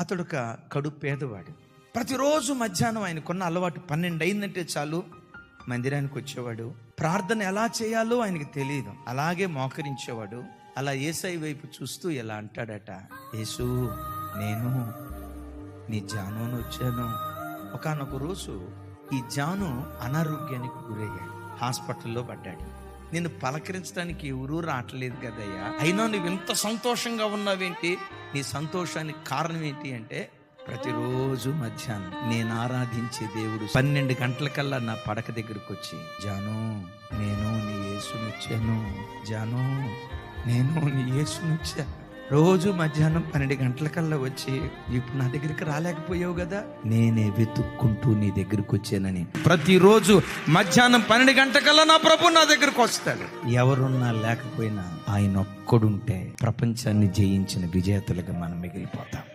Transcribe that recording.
అతడు ఒక కడు పేదవాడు. ప్రతిరోజు మధ్యాహ్నం ఆయనకున్న అలవాటు 12 అయిందంటే చాలు మందిరానికి వచ్చేవాడు. ప్రార్థన ఎలా చేయాలో ఆయనకి తెలియదు, అలాగే మోకరించేవాడు. అలా యేసయ్య వైపు చూస్తూ ఇలా అంటాడట, యేసు నేను నీ జానును వచ్చాను. ఒకానొక రోజు ఈ జాను అనారోగ్యానికి గురయ్యాడు, హాస్పిటల్లో పడ్డాడు. నిన్ను పలకరించడానికి ఎవరూ రావట్లేదు కదయ్యా, అయినా నువ్వు ఎంత సంతోషంగా ఉన్నావేంటి? నీ సంతోషానికి కారణం ఏంటి అంటే, ప్రతిరోజు మధ్యాహ్నం నేను ఆరాధించే దేవుడు 12 గంటలకల్లా నా పడక దగ్గరకు వచ్చి, జాను నేను నీ యేసునొచ్చాను, జాను నేను నీ యేసునొచ్చా. రోజు మధ్యాహ్నం 12 గంటలకల్లా వచ్చి, ఇప్పుడు నా దగ్గరికి రాలేకపోయావు కదా, నేనే వెతుక్కుంటూ నీ దగ్గరికి వచ్చానని. ప్రతిరోజు మధ్యాహ్నం 12 గంటలకల్లా నా ప్రభు నా దగ్గరకు వస్తాడు. ఎవరున్నా లేకపోయినా ఆయన ఒక్కడుంటే ప్రపంచాన్ని జయించిన విజేతలుగా మనం మిగిలిపోతాం.